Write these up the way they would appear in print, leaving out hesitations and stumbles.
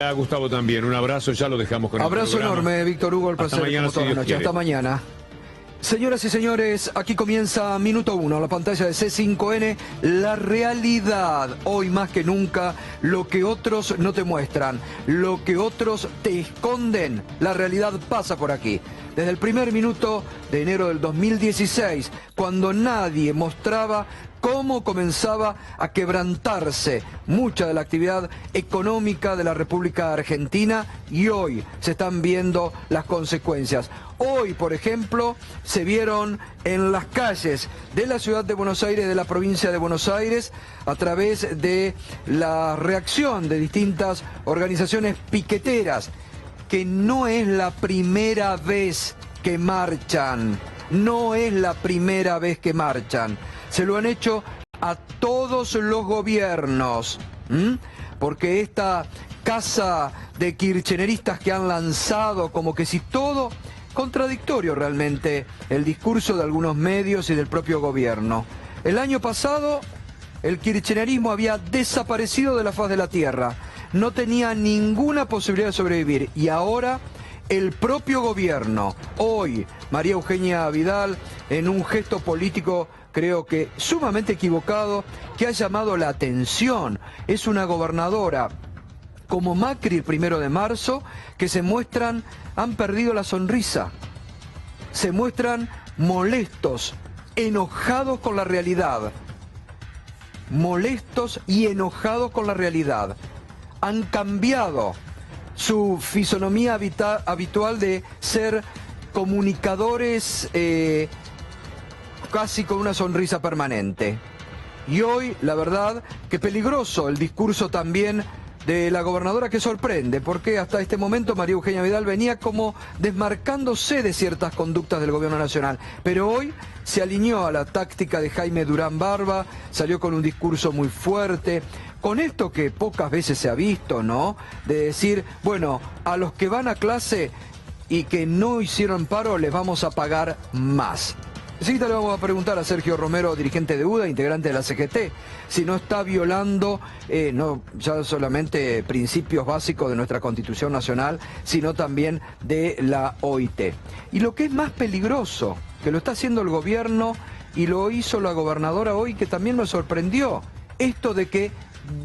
A Gustavo también, un abrazo, ya lo dejamos con abrazo el programa. enorme, Víctor Hugo, el placer como toda la noche. Hasta mañana. Señoras y señores, aquí comienza Minuto 1, la pantalla de C5N, la realidad, hoy más que nunca, lo que otros no te muestran, lo que otros te esconden, la realidad pasa por aquí. Desde el primer minuto de enero del 2016, cuando nadie mostraba cómo comenzaba a quebrantarse mucha de la actividad económica de la República Argentina, y hoy se están viendo las consecuencias. Hoy, por ejemplo, se vieron en las calles de la ciudad de Buenos Aires, de la provincia de Buenos Aires, a través de la reacción de distintas organizaciones piqueteras, que no es la primera vez que marchan, no es la primera vez que marchan. Se lo han hecho a todos los gobiernos, porque esta casa de kirchneristas que han lanzado como que si todo, contradictorio realmente el discurso de algunos medios y del propio gobierno. El año pasado el kirchnerismo había desaparecido de la faz de la tierra, no tenía ninguna posibilidad de sobrevivir, y ahora el propio gobierno, hoy María Eugenia Vidal, en un gesto político creo que sumamente equivocado, que ha llamado la atención, es una gobernadora como Macri el 1 de marzo, que se muestran, han perdido la sonrisa, se muestran molestos, enojados con la realidad, molestos y enojados con la realidad. Han cambiado su fisonomía habitual de ser comunicadores casi con una sonrisa permanente. Y hoy, la verdad, que peligroso el discurso también de la gobernadora, que sorprende, porque hasta este momento María Eugenia Vidal venía como desmarcándose de ciertas conductas del gobierno nacional, pero hoy se alineó a la táctica de Jaime Durán Barba, salió con un discurso muy fuerte, con esto que pocas veces se ha visto, ¿no? De decir, bueno, a los que van a clase y que no hicieron paro les vamos a pagar más. Enseguida le vamos a preguntar a Sergio Romero, dirigente de UDA, integrante de la CGT, si no está violando no ya solamente principios básicos de nuestra Constitución Nacional, sino también de la OIT. Y lo que es más peligroso, que lo está haciendo el gobierno y lo hizo la gobernadora hoy, que también me sorprendió, esto de que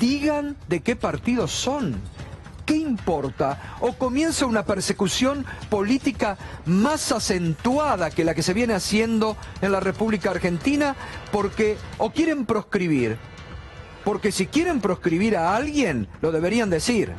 digan de qué partido son. ¿Qué importa? ¿O comienza una persecución política más acentuada que la que se viene haciendo en la República Argentina? Porque o quieren proscribir, porque si quieren proscribir a alguien, lo deberían decir.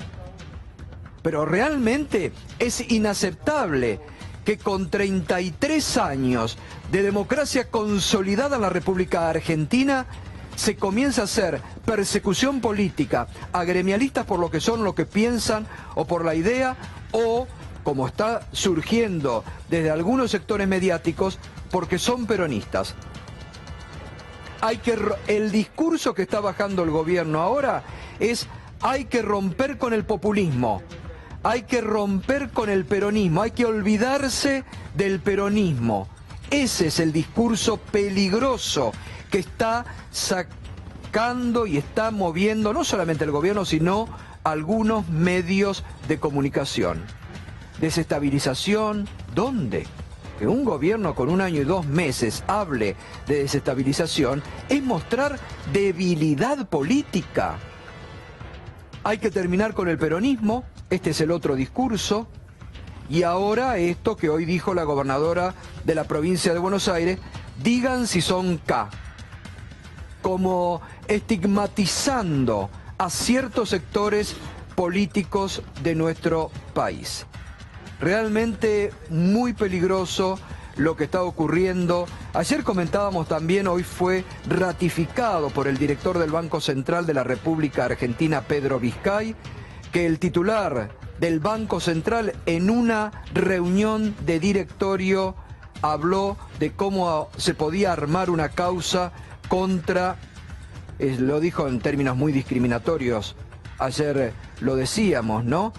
Pero realmente es inaceptable que con 33 años de democracia consolidada en la República Argentina se comienza a hacer persecución política a gremialistas por lo que son, lo que piensan o por la idea, o como está surgiendo desde algunos sectores mediáticos, porque son peronistas. El discurso que está bajando el gobierno ahora es: hay que romper con el populismo, hay que romper con el peronismo, hay que olvidarse del peronismo. Ese es el discurso peligroso que está sacando y está moviendo no solamente el gobierno, sino algunos medios de comunicación. Desestabilización, ¿dónde? Que un gobierno con 1 año y 2 meses hable de desestabilización es mostrar debilidad política. Hay que terminar con el peronismo, este es el otro discurso. Y ahora esto que hoy dijo la gobernadora de la provincia de Buenos Aires: digan si son K, como estigmatizando a ciertos sectores políticos de nuestro país. Realmente muy peligroso lo que está ocurriendo. Ayer comentábamos también, hoy fue ratificado por el director del Banco Central de la República Argentina, Pedro Vizcay, que el titular del Banco Central en una reunión de directorio habló de cómo se podía armar una causa contra, lo dijo en términos muy discriminatorios, ayer lo decíamos, ¿no?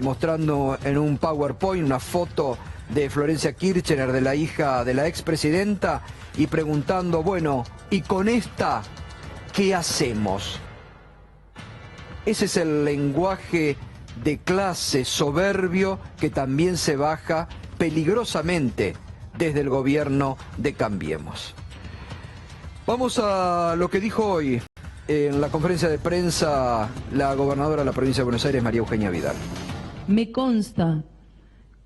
Mostrando en un PowerPoint una foto de Florencia Kirchner, de la hija de la expresidenta, y preguntando, bueno, ¿y con esta qué hacemos? Ese es el lenguaje de clase, soberbio, que también se baja peligrosamente desde el gobierno de Cambiemos. Vamos a lo que dijo hoy en la conferencia de prensa la gobernadora de la provincia de Buenos Aires, María Eugenia Vidal. Me consta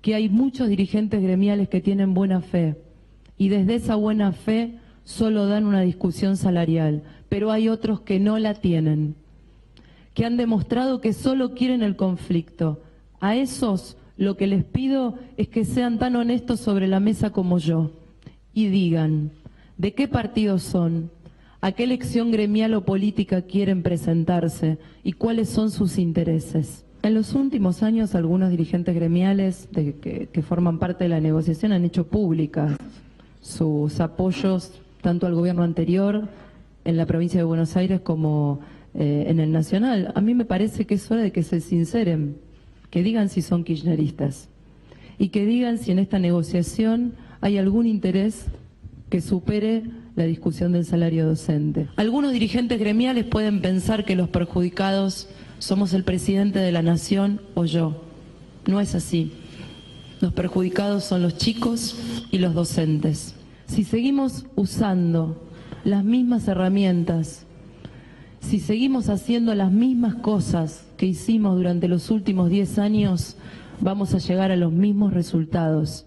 que hay muchos dirigentes gremiales que tienen buena fe y desde esa buena fe solo dan una discusión salarial, pero hay otros que no la tienen, que han demostrado que solo quieren el conflicto. A esos lo que les pido es que sean tan honestos sobre la mesa como yo y digan de qué partido son, a qué elección gremial o política quieren presentarse y cuáles son sus intereses. En los últimos años algunos dirigentes gremiales que forman parte de la negociación han hecho públicas sus apoyos tanto al gobierno anterior en la provincia de Buenos Aires como en el nacional. A mí me parece que es hora de que se sinceren, que digan si son kirchneristas y que digan si en esta negociación hay algún interés que supere la discusión del salario docente. Algunos dirigentes gremiales pueden pensar que los perjudicados somos el presidente de la nación o yo. No es así. Los perjudicados son los chicos y los docentes. Si seguimos usando las mismas herramientas, si seguimos haciendo las mismas cosas que hicimos durante los últimos 10 años, vamos a llegar a los mismos resultados.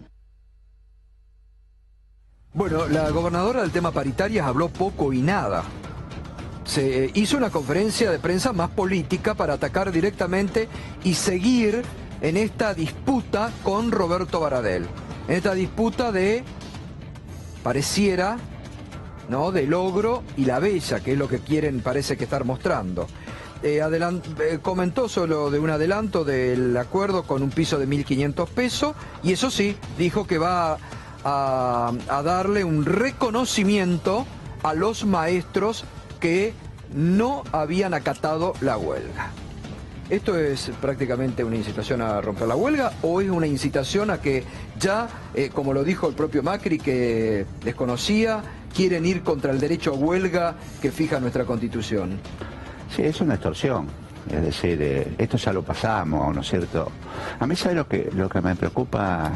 Bueno, la gobernadora del tema paritarias habló poco y nada. Se hizo una conferencia de prensa más política para atacar directamente y seguir en esta disputa con Roberto Baradel. En esta disputa de, pareciera, ¿no?, de logro y la bella, que es lo que quieren, parece que estar mostrando. Comentó solo de un adelanto del acuerdo con un piso de 1.500 pesos y eso sí, dijo que va a darle un reconocimiento a los maestros que no habían acatado la huelga. ¿Esto es prácticamente una incitación a romper la huelga o es una incitación a que ya, como lo dijo el propio Macri, que desconocía, quieren ir contra el derecho a huelga que fija nuestra Constitución? Sí, es una extorsión. Es decir, esto ya lo pasamos, ¿no es cierto? A mí, ¿sabe lo que me preocupa,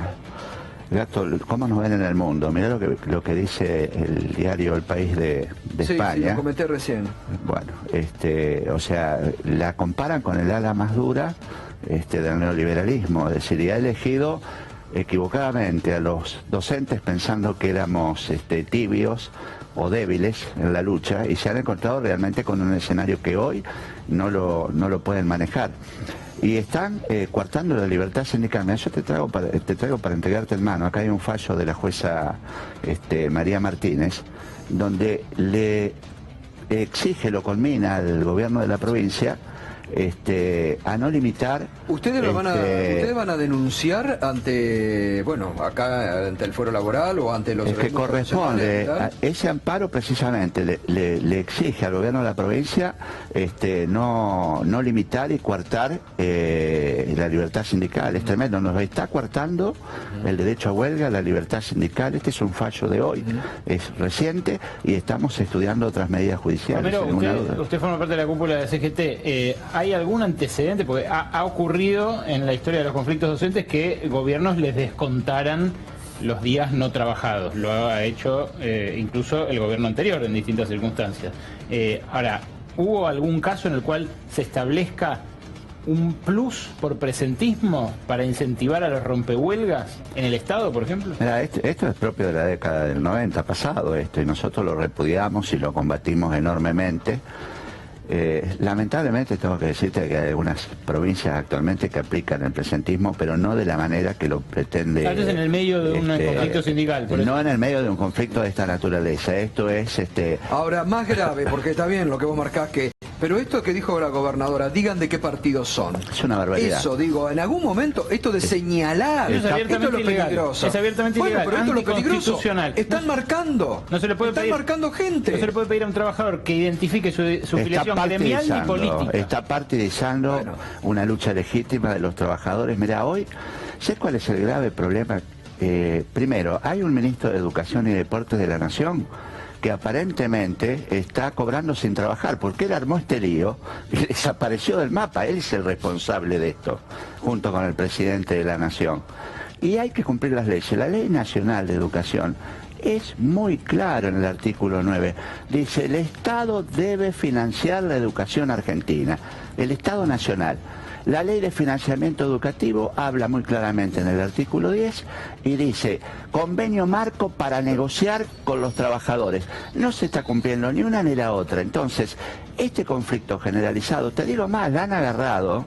Gato? ¿Cómo nos ven en el mundo? Mirá lo que dice el diario El País de España. Sí, lo comenté recién. Bueno, o sea, la comparan con el ala más dura del neoliberalismo. Es decir, y ha elegido equivocadamente a los docentes pensando que éramos tibios o débiles en la lucha y se han encontrado realmente con un escenario que hoy no lo pueden manejar. Y están coartando la libertad sindical. Mira, yo te traigo para entregarte en mano. Acá hay un fallo de la jueza María Martínez, donde le exige, lo conmina al gobierno de la provincia a no limitar. ¿Ustedes van a denunciar ante, bueno, acá ante el Fuero Laboral o ante los... Es que corresponde, ese amparo precisamente le exige al gobierno de la provincia no limitar y coartar la libertad sindical. Es tremendo, nos está coartando el derecho a huelga, la libertad sindical. Este es un fallo de hoy, es reciente y estamos estudiando otras medidas judiciales. Romero, usted forma parte de la cúpula de CGT. ¿Hay algún antecedente? Porque ha ocurrido en la historia de los conflictos docentes que gobiernos les descontaran los días no trabajados. Lo ha hecho incluso el gobierno anterior en distintas circunstancias. Ahora, ¿hubo algún caso en el cual se establezca un plus por presentismo para incentivar a los rompehuelgas en el Estado, por ejemplo? Mira, esto es propio de la década del 90 pasado, y nosotros lo repudiamos y lo combatimos enormemente. Lamentablemente tengo que decirte que hay algunas provincias actualmente que aplican el presentismo, pero no de la manera que lo pretende. Antes en el medio de un conflicto sindical. No en el medio de un conflicto de esta naturaleza. Esto es Ahora, más grave, porque está bien lo que vos marcás que... Pero esto que dijo la gobernadora, digan de qué partido son. Es una barbaridad. Eso, digo, en algún momento, esto de señalar, esto es lo peligroso. Es abiertamente ilegal, pero esto es lo peligroso. Están marcando. No se le puede están pedir, marcando gente. No se le puede pedir a un trabajador que identifique su filiación gremial ni política. Está partidizando una lucha legítima de los trabajadores. Mira, hoy, ¿sabes cuál es el grave problema? Primero, hay un ministro de Educación y Deportes de la Nación que aparentemente está cobrando sin trabajar, porque él armó este lío y desapareció del mapa. Él es el responsable de esto, junto con el presidente de la Nación. Y hay que cumplir las leyes. La Ley Nacional de Educación es muy claro en el artículo 9. Dice, el Estado debe financiar la educación argentina, el Estado Nacional. La Ley de Financiamiento Educativo habla muy claramente en el artículo 10 y dice, convenio marco para negociar con los trabajadores. No se está cumpliendo ni una ni la otra. Entonces, este conflicto generalizado, te digo más, la han agarrado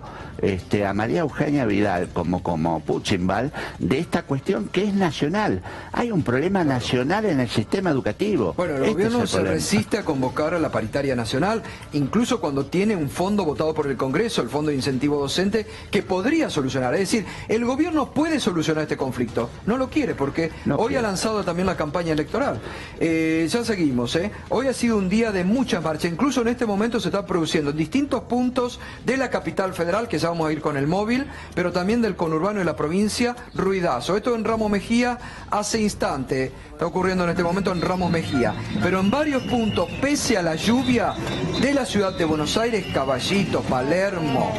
a María Eugenia Vidal como Puchimbal de esta cuestión que es nacional. Hay un problema nacional en el sistema educativo. Bueno, el gobierno se resiste a convocar a la paritaria nacional, incluso cuando tiene un fondo votado por el Congreso, el Fondo de Incentivo Docente, que podría solucionar. Es decir, el gobierno puede solucionar este conflicto, no lo quiere porque hoy ha lanzado también la campaña electoral. Ya seguimos, Hoy ha sido un día de mucha marcha, incluso en este momento se está produciendo en distintos puntos de la capital federal, que ya vamos a ir con el móvil, pero también del conurbano de la provincia, ruidazo. Esto en Ramos Mejía hace instante, está ocurriendo en este momento en Ramos Mejía, pero en varios puntos, pese a la lluvia de la ciudad de Buenos Aires, Caballito, Palermo,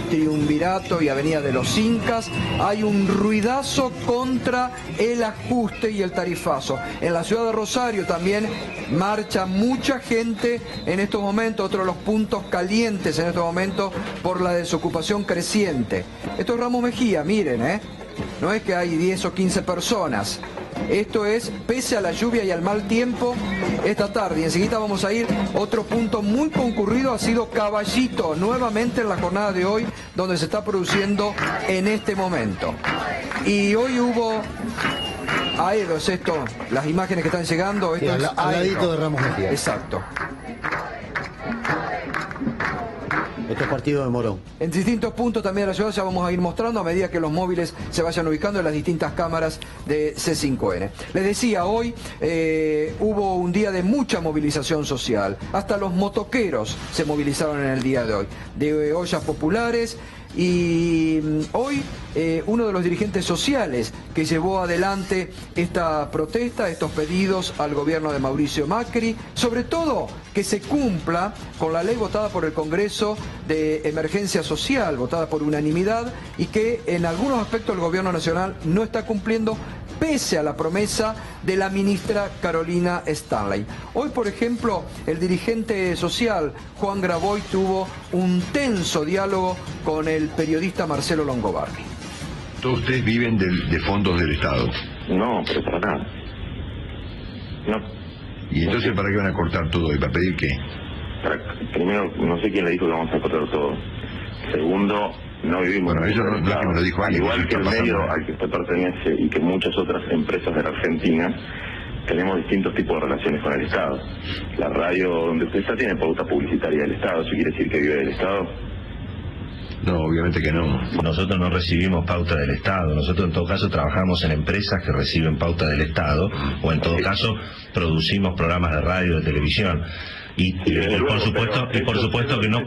Triunvirato y Avenida de los Incas, hay un ruidazo contra el ajuste y el tarifazo. En la ciudad de Rosario también marcha mucha gente en estos momentos, otro de los puntos calientes en estos momentos por la desocupación creciente. Esto es Ramos Mejía, miren, no es que hay 10 o 15 personas. Esto es pese a la lluvia y al mal tiempo esta tarde. Y enseguida vamos a ir, otro punto muy concurrido ha sido Caballito, nuevamente en la jornada de hoy, donde se está produciendo en este momento. Y hoy hubo... Aedo es esto, las imágenes que están llegando. Esto es al ladito de Ramos Mejía. Exacto. Esto es partido de Morón. En distintos puntos también de la ciudad ya vamos a ir mostrando a medida que los móviles se vayan ubicando en las distintas cámaras de C5N. Les decía, hoy hubo un día de mucha movilización social. Hasta los motoqueros se movilizaron en el día de hoy. De ollas populares. Y hoy uno de los dirigentes sociales que llevó adelante esta protesta, estos pedidos al gobierno de Mauricio Macri, sobre todo que se cumpla con la ley votada por el Congreso de Emergencia Social, votada por unanimidad, y que en algunos aspectos el gobierno nacional no está cumpliendo, pese a la promesa de la ministra Carolina Stanley. Hoy, por ejemplo, el dirigente social Juan Graboy tuvo un tenso diálogo con el periodista Marcelo Longobardi. ¿Todos ustedes viven de fondos del Estado? No, pero para nada. No. ¿Y entonces para qué van a cortar todo? ¿Y para pedir qué? Primero, no sé quién le dijo que vamos a cortar todo. Segundo, no vivimos... Bueno, eso no es que me lo dijo alguien. Al igual que el medio al que usted pertenece y que muchas otras empresas de la Argentina, tenemos distintos tipos de relaciones con el Estado. La radio donde usted está tiene pauta publicitaria del Estado. ¿Eso quiere decir que vive del Estado? No, obviamente que no. Nosotros no recibimos pauta del Estado. Nosotros en todo caso trabajamos en empresas que reciben pauta del Estado, o en todo caso producimos programas de radio, de televisión. Y por supuesto que no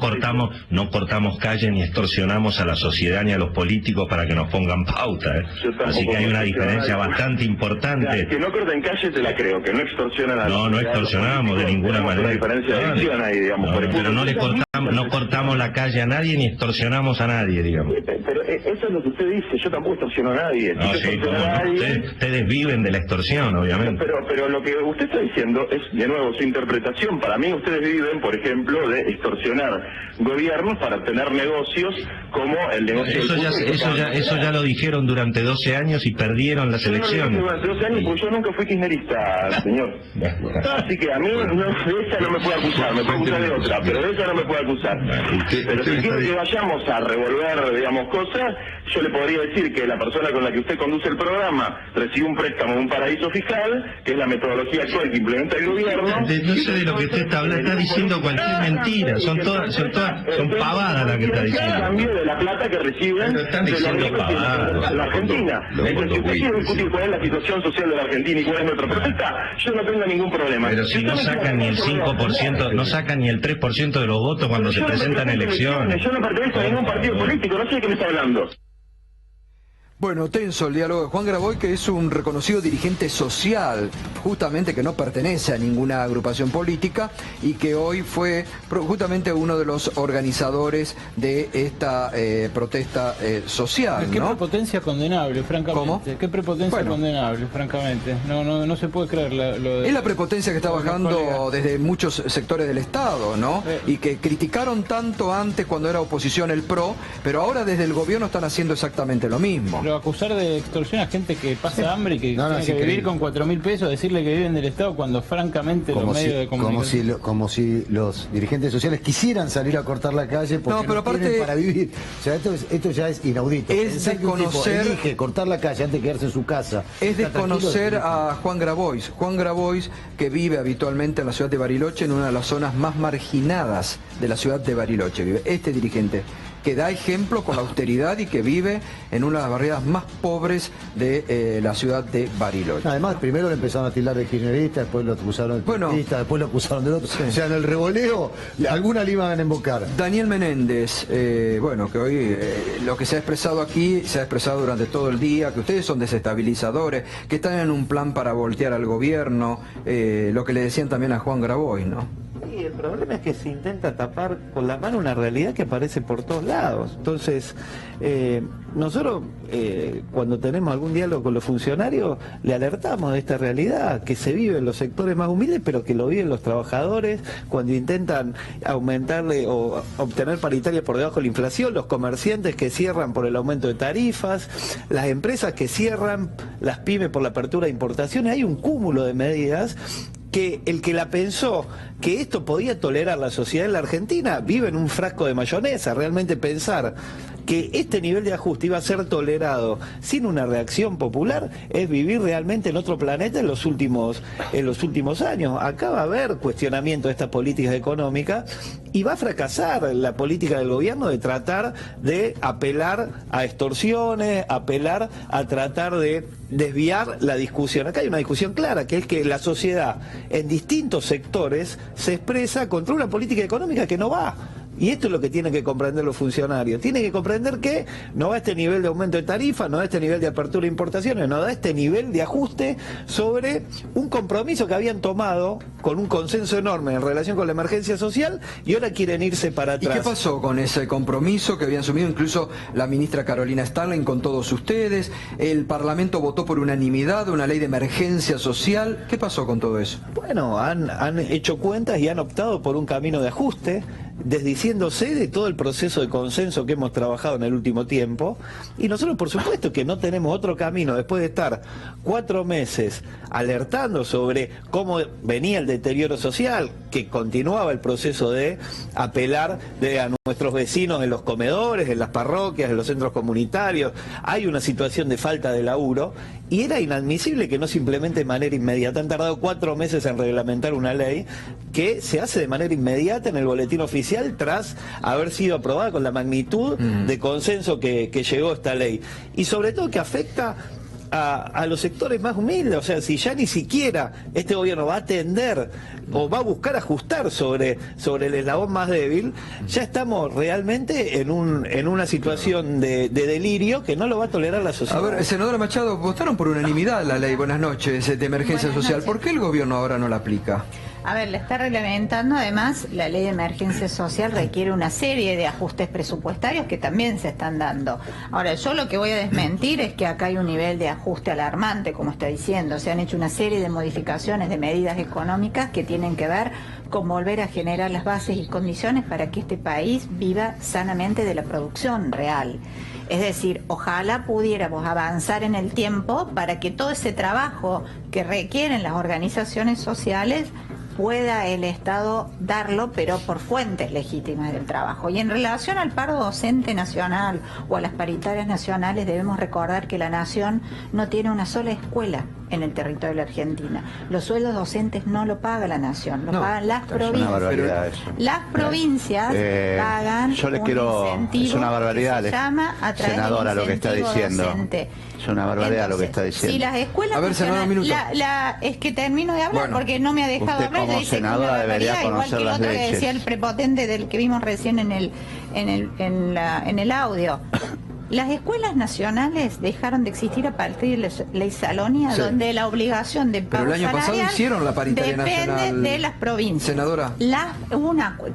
cortamos calle ni extorsionamos a la sociedad ni a los políticos para que nos pongan pauta, Así que hay una diferencia bastante importante. Que no corten calle te la creo, que no extorsionan a la sociedad. No extorsionamos de ninguna manera. Una diferencia de visión ahí, digamos. Pero no cortamos la calle a nadie ni extorsionamos a nadie, digamos. Pero eso es lo que usted dice, yo tampoco extorsiono a nadie. No, sí, ustedes viven de la extorsión, obviamente. Pero lo que usted está diciendo es, de nuevo, su interpretación. Para mí ustedes viven, por ejemplo, de extorsionar gobiernos para tener negocios como el negocio eso ya lo dijeron durante 12 años y perdieron las elecciones. Durante 12 años, pues yo nunca fui kirchnerista, señor. Así que a mí de esa no me puede acusar, me puede acusar de otra, pero de esa no me puede acusar. Pero si quiere que vayamos a revolver, digamos, cosas, yo le podría decir que la persona con la que usted conduce el programa recibe un préstamo de un paraíso fiscal, que es la metodología actual que implementa el gobierno. No sé de lo que usted está hablando, está diciendo cualquier mentira, son pavadas las que está diciendo. A cambio de la plata que reciben de la Argentina. Entonces, si usted quiere discutir cuál es la situación social de la Argentina y cuál es nuestra protesta, yo no tengo ningún problema. Pero si no sacan ni el 5%, no sacan ni el 3% de los votos cuando se presentan elecciones. Yo no pertenezco a ningún partido político, no sé de qué me está hablando. Bueno, tenso el diálogo de Juan Graboy, que es un reconocido dirigente social, justamente que no pertenece a ninguna agrupación política y que hoy fue justamente uno de los organizadores de esta protesta social, Qué ¿no? prepotencia condenable, francamente. ¿Cómo? Qué prepotencia condenable, francamente. No se puede creer lo de... Es la prepotencia que está bajando desde muchos sectores del Estado, ¿no? Y que criticaron tanto antes cuando era oposición el PRO, pero ahora desde el gobierno están haciendo exactamente lo mismo. Pero acusar de extorsión a gente que pasa hambre y que tiene que vivir con 4.000 pesos, decirle que viven del Estado cuando francamente los medios de comunicación... Como si los dirigentes sociales quisieran salir a cortar la calle porque no tienen para vivir. O sea, esto ya es inaudito. Es desconocer... elige cortar la calle antes de quedarse en su casa. Es desconocer a Juan Grabois. Juan Grabois, que vive habitualmente en la ciudad de Bariloche, en una de las zonas más marginadas de la ciudad de Bariloche. Vive este dirigente, que da ejemplo con la austeridad y que vive en una de las barriadas más pobres de la ciudad de Bariloche. Además, primero le empezaron a tildar de kirchnerista, después lo acusaron de kirchnerista, después lo acusaron del otro. Sí. O sea, en el revoleo, alguna le iban a invocar. Daniel Menéndez, bueno, que hoy lo que se ha expresado aquí, se ha expresado durante todo el día, que ustedes son desestabilizadores, que están en un plan para voltear al gobierno, lo que le decían también a Juan Grabois, ¿no? Sí, el problema es que se intenta tapar con la mano una realidad que aparece por todos lados. Entonces, nosotros cuando tenemos algún diálogo con los funcionarios, le alertamos de esta realidad que se vive en los sectores más humildes, pero que lo viven los trabajadores cuando intentan aumentarle o obtener paritaria por debajo de la inflación, los comerciantes que cierran por el aumento de tarifas, las empresas que cierran, las pymes por la apertura de importaciones. Hay un cúmulo de medidas que el que la pensó que esto podía tolerar la sociedad en la Argentina vive en un frasco de mayonesa. Realmente pensar que este nivel de ajuste iba a ser tolerado sin una reacción popular es vivir realmente en otro planeta en los últimos años. Acá va a haber cuestionamiento de estas políticas económicas y va a fracasar la política del gobierno de tratar de apelar a extorsiones, apelar a tratar de desviar la discusión. Acá hay una discusión clara, que es que la sociedad en distintos sectores se expresa contra una política económica que no va. Y esto es lo que tienen que comprender los funcionarios. Tienen que comprender que no da este nivel de aumento de tarifa, no da este nivel de apertura de importaciones, no da este nivel de ajuste sobre un compromiso que habían tomado con un consenso enorme en relación con la emergencia social y ahora quieren irse para atrás. ¿Y qué pasó con ese compromiso que habían asumido incluso la ministra Carolina Starling con todos ustedes? El Parlamento votó por unanimidad una ley de emergencia social. ¿Qué pasó con todo eso? Bueno, han hecho cuentas y han optado por un camino de ajuste, desdiciéndose de todo el proceso de consenso que hemos trabajado en el último tiempo, y nosotros por supuesto que no tenemos otro camino después de estar 4 meses alertando sobre cómo venía el deterioro social, que continuaba el proceso de apelar a nuestros vecinos en los comedores, en las parroquias, en los centros comunitarios. Hay una situación de falta de laburo y era inadmisible que no se implemente de manera inmediata. Han tardado 4 meses en reglamentar una ley que se hace de manera inmediata en el boletín oficial tras haber sido aprobada con la magnitud de consenso que llegó esta ley. Y sobre todo que afecta a los sectores más humildes. O sea, si ya ni siquiera este gobierno va a atender o va a buscar ajustar sobre el eslabón más débil, ya estamos realmente en una situación de delirio que no lo va a tolerar la sociedad. A ver, senadora Machado, votaron por unanimidad la ley, buenas noches, de emergencia social. ¿Por qué el gobierno ahora no la aplica? A ver, la está reglamentando, además, la ley de emergencia social requiere una serie de ajustes presupuestarios que también se están dando. Ahora, yo lo que voy a desmentir es que acá hay un nivel de ajuste alarmante, como está diciendo. Se han hecho una serie de modificaciones de medidas económicas que tienen que ver con volver a generar las bases y condiciones para que este país viva sanamente de la producción real. Es decir, ojalá pudiéramos avanzar en el tiempo para que todo ese trabajo que requieren las organizaciones sociales pueda el Estado darlo, pero por fuentes legítimas del trabajo. Y en relación al paro docente nacional o a las paritarias nacionales, debemos recordar que la Nación no tiene una sola escuela en el territorio de la Argentina. Los sueldos docentes no lo paga la Nación, lo pagan las provincias. Las provincias pagan yo le un quiero, incentivo es una barbaridad, que se llama a través senadora, del lo que está diciendo. docente. Es una barbaridad. Entonces, lo que está diciendo. Si las escuelas a ver, senadora, un minuto. es que termino de hablar, bueno, porque no me ha dejado usted hablar. Como dice senadora debería conocer igual que el las otro leyes. que decía el prepotente del que vimos recién en el audio. Las escuelas nacionales dejaron de existir a partir de la ley Salonia, donde la obligación de pago Pero el año pasado hicieron la paritaria depende nacional, de las provincias. Senadora.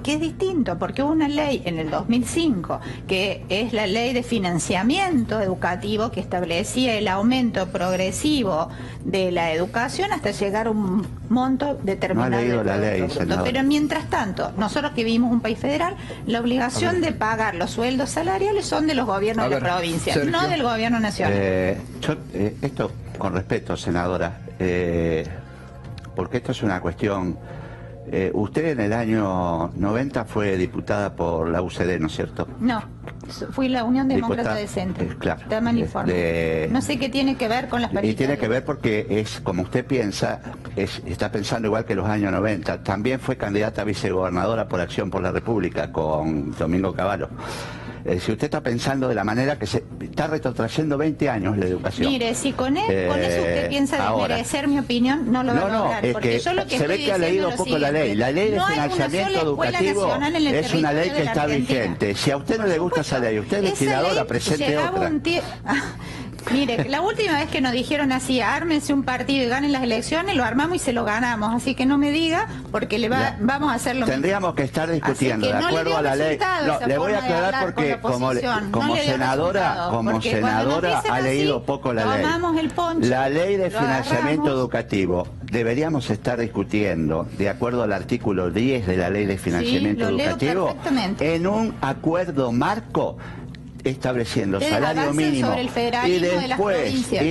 Que es distinto, porque hubo una ley en el 2005, que es la ley de financiamiento educativo, que establecía el aumento progresivo de la educación hasta llegar a un monto determinado. No ha leído del la Producto ley, Bruto. senadora. Pero mientras tanto, nosotros que vivimos un país federal, la obligación de pagar los sueldos salariales son de los gobiernos de la provincia, Sergio. no del gobierno nacional. Esto, con respeto, senadora, porque esto es una cuestión... usted en el año 90 fue diputada por la UCD, ¿no es cierto? No, fui la Unión Demócrata Diputada, Decente. claro. Está mal informado. No sé qué tiene que ver con las paritarias. Y tiene que ver porque es, como usted piensa, está pensando igual que los años 90. También fue candidata a vicegobernadora por Acción por la República con Domingo Cavallo. Si usted está pensando de la manera que se está retrotrayendo 20 años la educación. Mire, si con eso usted piensa desmerecer mi opinión, no lo va a lograr. Es porque que yo lo que se ve que ha leído poco la ley. La ley de financiamiento educativo es una ley que está vigente. Si a usted no le gusta esa ley, usted es legisladora, presente otra. Mire, la última vez que nos dijeron así, ármense un partido y ganen las elecciones, lo armamos y se lo ganamos. Así que no me diga, porque vamos a hacerlo. Tendríamos que estar discutiendo, de acuerdo a la ley. No, le voy a aclarar porque como senadora ha leído poco la ley. La ley de financiamiento educativo deberíamos estar discutiendo, de acuerdo al artículo 10 de la ley de financiamiento educativo, en un acuerdo marco estableciendo salario mínimo y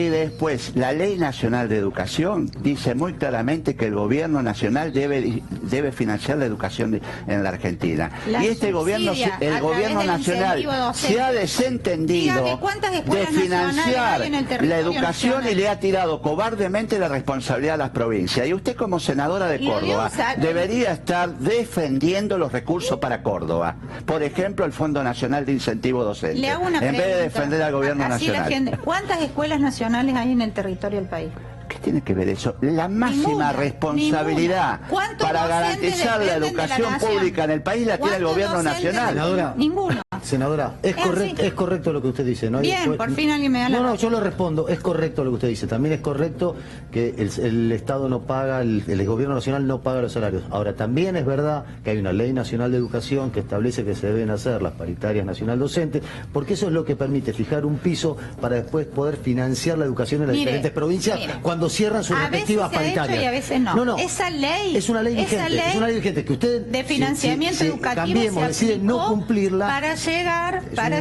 después la Ley Nacional de Educación dice muy claramente que el gobierno nacional debe financiar la educación en la Argentina. Y este gobierno, el gobierno nacional se ha desentendido de financiar la educación y le ha tirado cobardemente la responsabilidad a las provincias. Y usted como senadora de Córdoba debería estar defendiendo los recursos para Córdoba. Por ejemplo, el Fondo Nacional de Incentivo Docente. En vez de defender al gobierno nacional. ¿Cuántas escuelas nacionales hay en el territorio del país? ¿Qué tiene que ver eso? La máxima responsabilidad para garantizar la educación pública en el país la tiene el gobierno nacional. Senadora, ninguno. Senadora, es correcto lo que usted dice, ¿no? Bien, por fin alguien me da la razón. Yo lo respondo, es correcto lo que usted dice. También es correcto que el Estado no paga, el gobierno nacional no paga los salarios. Ahora, también es verdad que hay una ley nacional de educación que establece que se deben hacer las paritarias nacional docentes, porque eso es lo que permite fijar un piso para después poder financiar la educación en las diferentes provincias cuando cierran sus respectivas paritarias. Y a veces no. Esa ley es una ley vigente, que usted de financiamiento educativo cambiemos, decide no cumplirla para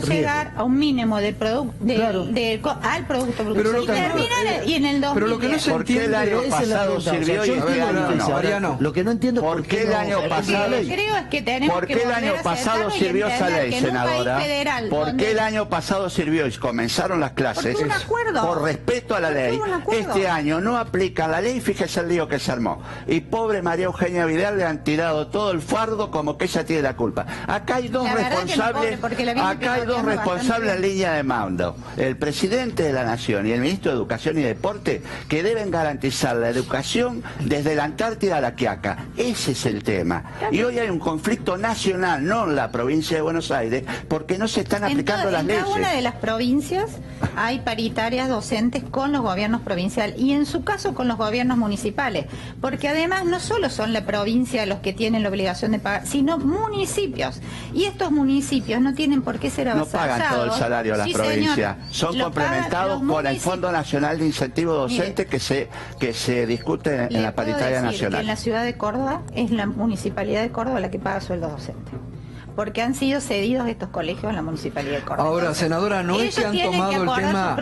llegar a un mínimo del producto al producto bruto. Y en el 2010. Pero lo que no se entiende el año pasado sirvió y este año no. Lo que no entiendo es por qué el año pasado. Creo es que tenemos ¿Por qué el año pasado sirvió esa ley, senadora? ¿Por qué el año pasado sirvió y comenzaron las clases? Por respeto a la ley. Este año no aplica la ley, fíjese el lío que se armó. Y pobre María Eugenia Vidal le han tirado todo el fardo como que ella tiene la culpa. Acá hay dos responsables. Acá hay dos responsables en línea de mando, el presidente de la Nación y el ministro de Educación y Deporte, que deben garantizar la educación desde la Antártida a la Quiaca. Ese es el tema. Y hoy hay un conflicto nacional, no en la provincia de Buenos Aires, porque no se están aplicando las leyes. En cada una de las provincias hay paritarias docentes con los gobiernos provinciales y en su caso con los gobiernos municipales, porque además no solo son la provincia los que tienen la obligación de pagar, sino municipios. Y estos municipios no tienen por qué ser avasallados. No pagan todo el salario a las provincias. Son complementados por el Fondo Nacional de Incentivo Docente que se discute en la paritaria nacional. En la ciudad de Córdoba es la municipalidad de Córdoba la que paga sueldo docente, porque han sido cedidos estos colegios en la municipalidad de Córdoba. Ahora, senadora, no es que han tomado el tema,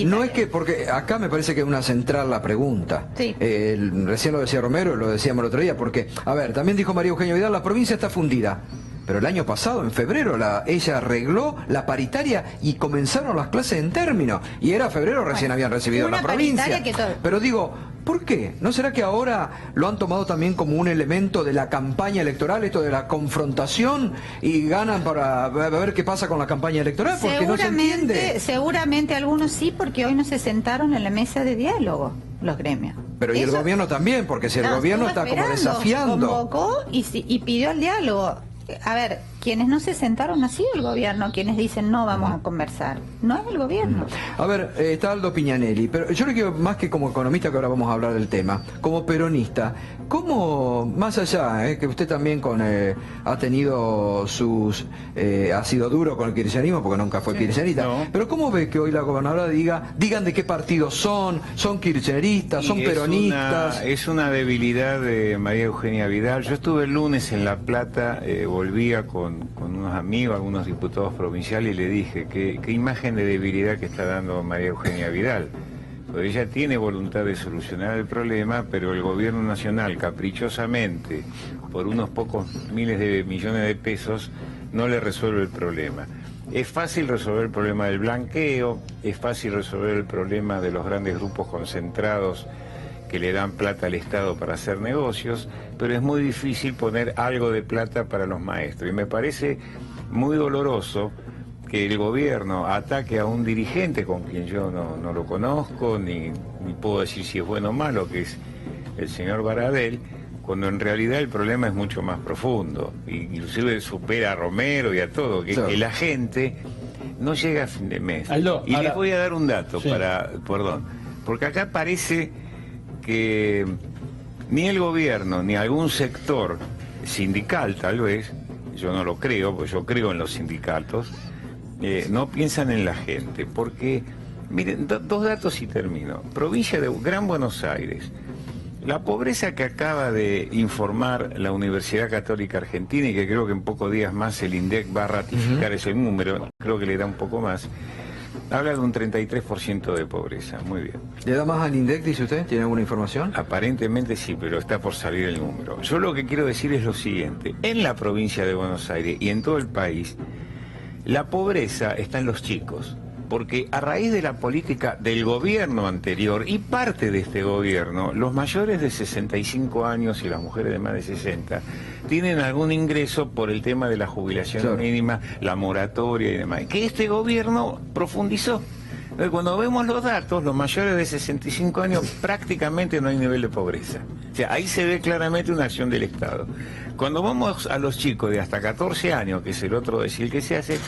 no es que, porque acá me parece que es una central la pregunta. Sí. Recién lo decía Romero, lo decíamos el otro día, porque, a ver, también dijo María Eugenia Vidal, la provincia está fundida. Pero el año pasado, en febrero, ella arregló la paritaria y comenzaron las clases en término. Y era febrero, recién habían recibido la provincia. Pero digo, ¿por qué? ¿No será que ahora lo han tomado también como un elemento de la campaña electoral, esto de la confrontación, y ganan para ver qué pasa con la campaña electoral? Porque no se entiende. Seguramente algunos sí, porque hoy no se sentaron en la mesa de diálogo los gremios. Pero y el gobierno también, porque si el gobierno está como desafiando. Convocó y pidió el diálogo. A ver, quienes no se sentaron ha sido el gobierno, quienes dicen no vamos a conversar. No es el gobierno. A ver, está Aldo Piñanelli, pero yo le quiero, más que como economista, que ahora vamos a hablar del tema, como peronista, ¿cómo, más allá, que usted también ha tenido sus... ha sido duro con el kirchnerismo, porque nunca fue kirchnerista, pero ¿cómo ve que hoy la gobernadora digan de qué partido son kirchneristas, son peronistas? Es una debilidad de María Eugenia Vidal. Yo estuve el lunes en La Plata, volvía con unos amigos, algunos diputados provinciales, y le dije qué imagen de debilidad que está dando María Eugenia Vidal. Porque ella tiene voluntad de solucionar el problema, pero el gobierno nacional, caprichosamente, por unos pocos miles de millones de pesos, no le resuelve el problema. Es fácil resolver el problema del blanqueo, es fácil resolver el problema de los grandes grupos concentrados que le dan plata al Estado para hacer negocios, pero es muy difícil poner algo de plata para los maestros. Y me parece muy doloroso que el gobierno ataque a un dirigente con quien yo no lo conozco, ni puedo decir si es bueno o malo, que es el señor Baradel, cuando en realidad el problema es mucho más profundo, inclusive supera a Romero y a todo, que la gente no llega a fin de mes. Aldo, y les voy a dar un dato porque acá parece que ni el gobierno ni algún sector sindical, tal vez, yo no lo creo, porque yo creo en los sindicatos, no piensan en la gente, porque, miren, dos datos y termino. Provincia de Gran Buenos Aires, la pobreza que acaba de informar la Universidad Católica Argentina, y que creo que en pocos días más el INDEC va a ratificar ese número, creo que le da un poco más, habla de un 33% de pobreza. Muy bien. ¿Le da más al INDEC, dice usted? ¿Tiene alguna información? Aparentemente sí, pero está por salir el número. Yo lo que quiero decir es lo siguiente. En la provincia de Buenos Aires y en todo el país, la pobreza está en los chicos, porque a raíz de la política del gobierno anterior y parte de este gobierno, los mayores de 65 años y las mujeres de más de 60 tienen algún ingreso por el tema de la jubilación mínima, la moratoria y demás, que este gobierno profundizó. Cuando vemos los datos, los mayores de 65 años prácticamente no hay nivel de pobreza. O sea, ahí se ve claramente una acción del Estado. Cuando vamos a los chicos de hasta 14 años, que es el otro decil que se hace,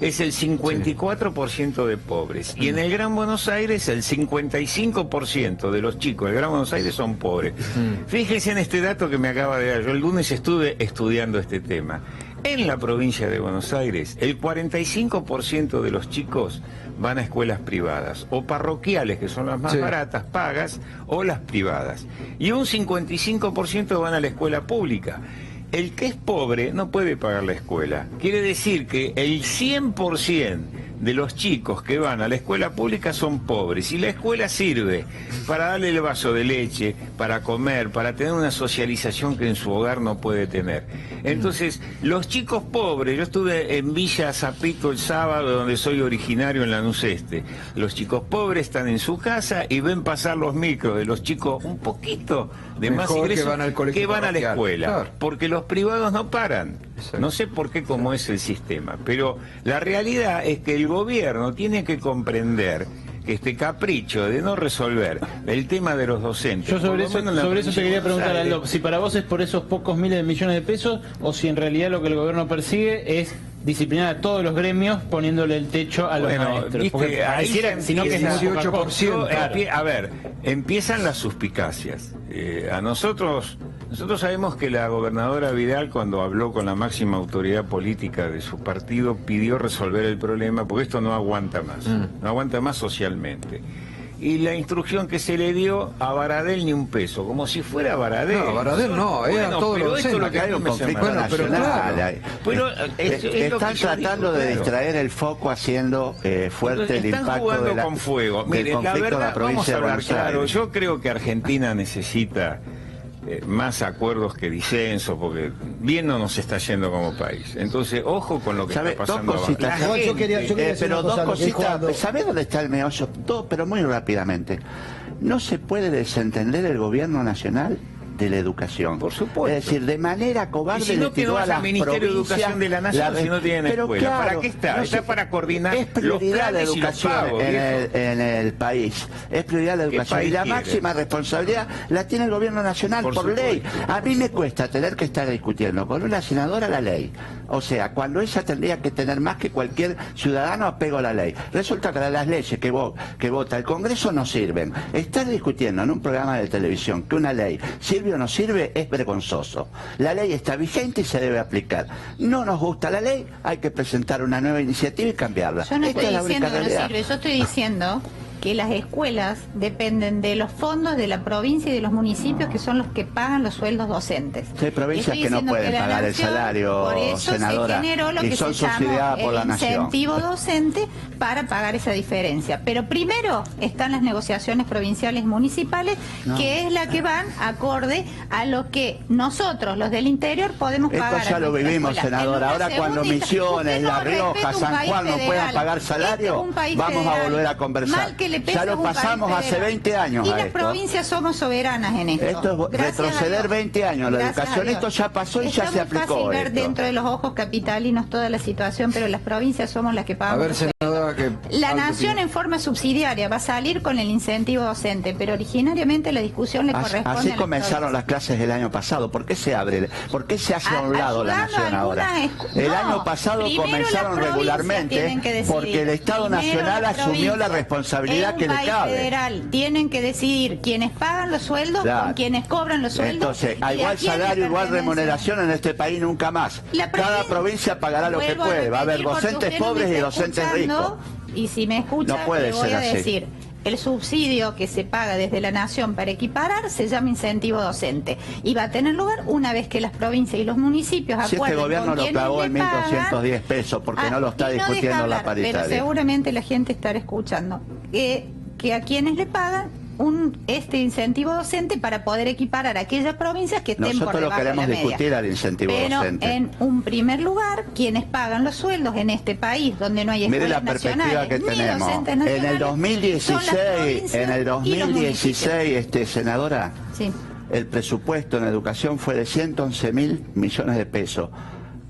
es el 54% de pobres. Y en el Gran Buenos Aires el 55% de los chicos del Gran Buenos Aires son pobres. Fíjense en este dato que me acaba de dar. Yo el lunes estuve estudiando este tema. En la provincia de Buenos Aires, el 45% de los chicos van a escuelas privadas, o parroquiales, que son las más baratas, pagas, o las privadas. Y un 55% van a la escuela pública. El que es pobre no puede pagar la escuela. Quiere decir que el 100% de los chicos que van a la escuela pública son pobres, y la escuela sirve para darle el vaso de leche, para comer, para tener una socialización que en su hogar no puede tener. Entonces, los chicos pobres, yo estuve en Villa Zapito el sábado, donde soy originario, en Lanús Este. Los chicos pobres están en su casa y ven pasar los micros de los chicos un poquito de más ingresos que van a la escuela, porque los privados no paran. No sé por qué, cómo es el sistema, pero la realidad es que el gobierno tiene que comprender que este capricho de no resolver el tema de los docentes... Yo sobre eso te quería preguntar, Aldo, si para vos es por esos pocos miles de millones de pesos, o si en realidad lo que el gobierno persigue es disciplinar a todos los gremios poniéndole el techo a los maestros. Porque pareciera, sino que es 18%. A ver, empiezan las suspicacias. Nosotros sabemos que la gobernadora Vidal, cuando habló con la máxima autoridad política de su partido, pidió resolver el problema, porque esto no aguanta más, no aguanta más socialmente. Y la instrucción que se le dio a Baradel ni un peso, como si fuera Baradel. No, Baradel no, era todo pero esto es lo que hay un conflicto nacional. Están tratando de distraer el foco haciendo fuerte el impacto de con fuego. Mire, la verdad, vamos a hablar claro, yo creo que Argentina necesita más acuerdos que disensos, porque bien no nos está yendo como país. Entonces, ojo con lo que está pasando. Dos cositas. Pero dos cositas. ¿Sabés dónde está el meollo? Pero muy rápidamente. No se puede desentender el gobierno nacional de la educación. Por supuesto. Es decir, de manera cobarde. Y si no, que no vaya al Ministerio de Educación de la Nación si no tienen escuela. Claro, ¿para qué está? No está para coordinar. Es prioridad la educación en el país. Es prioridad la educación. Y la máxima responsabilidad la tiene el gobierno nacional por ley. A mí me cuesta tener que estar discutiendo con una senadora la ley, O sea, cuando ella tendría que tener más que cualquier ciudadano apego a la ley. Resulta que las leyes que vota el Congreso no sirven. Estar discutiendo en un programa de televisión que una ley sirve o no sirve es vergonzoso. La ley está vigente y se debe aplicar. No nos gusta la ley, hay que presentar una nueva iniciativa y cambiarla. Yo no estoy diciendo que no sirve, yo estoy diciendo que las escuelas dependen de los fondos de la provincia y de los municipios, que son los que pagan los sueldos docentes. Hay provincias que no pueden pagar el salario, por eso senadora, se generó lo y que son se llamó subsidiadas por la el nación. incentivo docente para pagar esa diferencia. Pero primero están las negociaciones provinciales municipales, que es la que van acorde a lo que nosotros, los del interior, podemos pagar. Esto ya lo vivimos, senadora. Ahora cuando Misiones, La Rioja, San Juan no puedan pagar salario, vamos a volver a conversar. Ya lo pasamos hace 20 años. Y las provincias somos soberanas en esto. Esto es retroceder 20 años. La educación, esto ya pasó y ya se aplicó. Es fácil ver dentro de los ojos capitalinos toda la situación, pero las provincias somos las que pagamos. A ver, senadora, la nación en forma subsidiaria va a salir con el incentivo docente, pero originariamente la discusión le corresponde a Así las comenzaron las clases del año pasado. ¿Por qué se abre? ¿Por qué se hace a un lado la nación ahora? El año pasado comenzaron regularmente porque el Estado Nacional asumió la responsabilidad que le cabe. Federal tienen que decidir quienes pagan los sueldos con quienes cobran los sueldos. Entonces, a igual salario, igual remuneración en este país nunca más. Cada provincia pagará lo que puede. Va a haber docentes pobres y docentes ricos. Y si me escuchan, no puede le voy ser a así. decir, el subsidio que se paga desde la nación para equiparar se llama incentivo docente y va a tener lugar una vez que las provincias y los municipios si acuerden este gobierno con lo quienes pagó en le pagan, 1.210 pesos porque no lo está y no discutiendo deja la hablar, paritaria. pero seguramente la gente estará escuchando que a quienes le pagan este incentivo docente para poder equiparar a aquellas provincias que estén por Nosotros lo debajo de la queremos media. discutir al incentivo Pero docente. en un primer lugar, quienes pagan los sueldos en este país, donde no hay Mire escuelas la perspectiva nacionales que ni tenemos. docentes En nacionales, el 2016, son las provincias en el y los 2016, senadora, sí. el presupuesto en educación fue de 111.000 millones de pesos.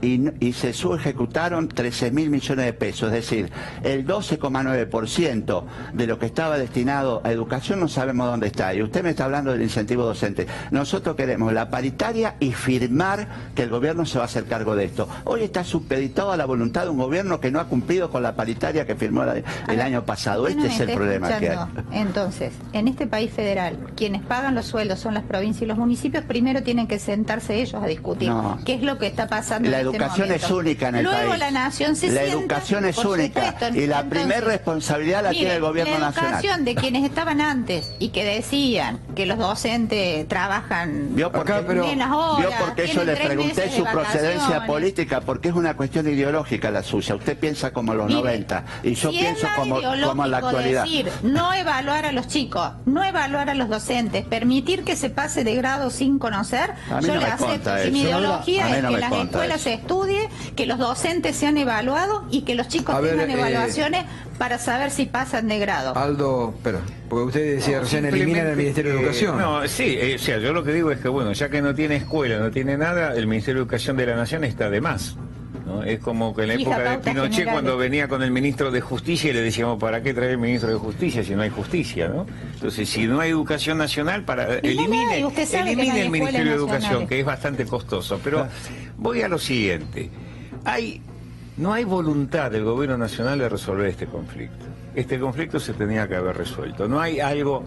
Y se subejecutaron 13.000 millones de pesos, es decir, el 12,9% de lo que estaba destinado a educación no sabemos dónde está. Y usted me está hablando del incentivo docente. Nosotros queremos la paritaria y firmar que el gobierno se va a hacer cargo de esto. Hoy está supeditado a la voluntad de un gobierno que no ha cumplido con la paritaria que firmó el año pasado. Este es el problema que hay. Entonces, en este país federal, quienes pagan los sueldos son las provincias y los municipios, primero tienen que sentarse ellos a discutir qué es lo que está pasando en La educación es única en el país. Luego la nación se La sienta, educación es por única. supuesto. Y la Entonces, primera responsabilidad la tiene el gobierno nacional. La educación de quienes estaban antes y que decían que los docentes trabajan bien las horas. Vio porque yo le pregunté su procedencia política, porque es una cuestión ideológica la suya. Usted piensa como los 90 y yo pienso como en la actualidad. Decir, no evaluar a los chicos, no evaluar a los docentes, permitir que se pase de grado sin conocer, yo le acepto. Si mi ideología es que las escuelas se estudie, que los docentes sean evaluados y que los chicos tengan evaluaciones para saber si pasan de grado. Aldo, espera, porque usted decía recién eliminan el Ministerio de Educación. No, sí, o sea, yo lo que digo es que, bueno, ya que no tiene escuela, no tiene nada, el Ministerio de Educación de la Nación está de más. ¿No? Es como que en la época de Pinochet, cuando venía con el ministro de Justicia y le decíamos, ¿para qué traer el ministro de Justicia si no hay justicia? ¿No? Entonces, si no hay educación nacional, elimine el Ministerio de Educación, que es bastante costoso. Pero voy a lo siguiente. No hay voluntad del gobierno nacional de resolver este conflicto. Este conflicto se tenía que haber resuelto. No hay algo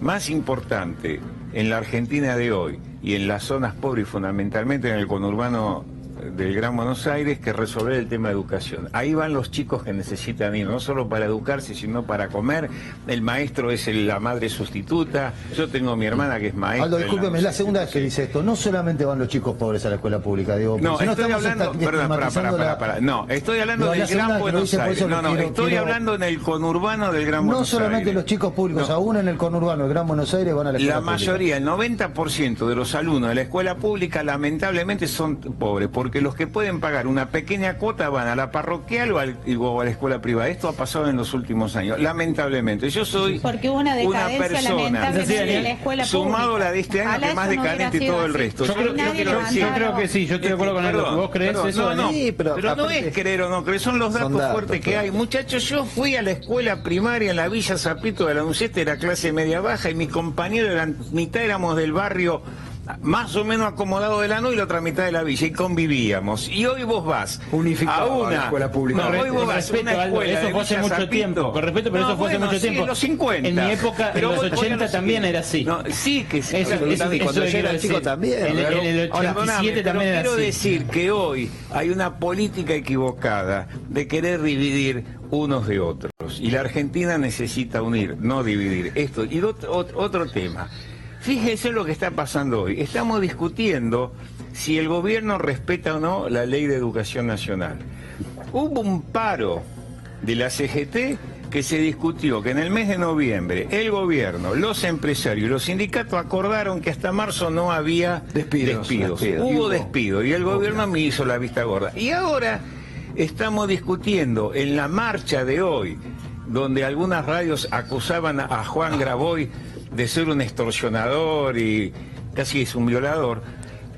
más importante en la Argentina de hoy y en las zonas pobres y fundamentalmente en el conurbano del Gran Buenos Aires que resolver el tema de educación. Ahí van los chicos que necesitan ir, no solo para educarse, sino para comer. El maestro es la madre sustituta. Yo tengo a mi hermana que es maestra. Aldo, discúlpeme, es la segunda vez que dice esto. No solamente van los chicos pobres a la escuela pública, digo. No, estoy hablando, No, estoy hablando del Gran Buenos Aires. No, estoy hablando en el conurbano del Gran Buenos Aires. No solamente los chicos públicos, aún en el conurbano del Gran Buenos Aires van a la escuela pública. La mayoría, el 90% de los alumnos de la escuela pública lamentablemente son pobres, porque los que pueden pagar una pequeña cuota van a la parroquial o a la escuela privada. Esto ha pasado en los últimos años, lamentablemente. Yo soy una persona en la escuela sumado a la de este año, que más decadente y todo el resto. Yo creo que sí, yo estoy de acuerdo con Aldo. ¿Vos crees eso? No, pero no es creer o no creer, son los datos fuertes que hay. Muchachos, yo fui a la escuela primaria en la Villa Zapito de la Anunciata, era clase media baja, y mis compañeros, la mitad éramos del barrio más o menos acomodado de la NU y la otra mitad de la villa, y convivíamos. Y hoy vos vas unificado a la escuela pública. No, hoy vos vas a una escuela, eso fue hace mucho tiempo. Con respeto, pero eso fue hace mucho tiempo. En los 50. En mi época, en los 80 también era así. No, sí que sí. Cuando yo era chico también. En el 87 también era así. Quiero decir que hoy hay una política equivocada de querer dividir unos de otros. Y la Argentina necesita unir, no dividir. Esto. Y otro tema. Fíjese lo que está pasando hoy. Estamos discutiendo si el gobierno respeta o no la ley de educación nacional. Hubo un paro de la CGT que se discutió que en el mes de noviembre el gobierno, los empresarios y los sindicatos acordaron que hasta marzo no había despidos. Hubo despido y el gobierno me hizo la vista gorda. Y ahora estamos discutiendo en la marcha de hoy, donde algunas radios acusaban a Juan Graboy de ser un extorsionador y casi es un violador,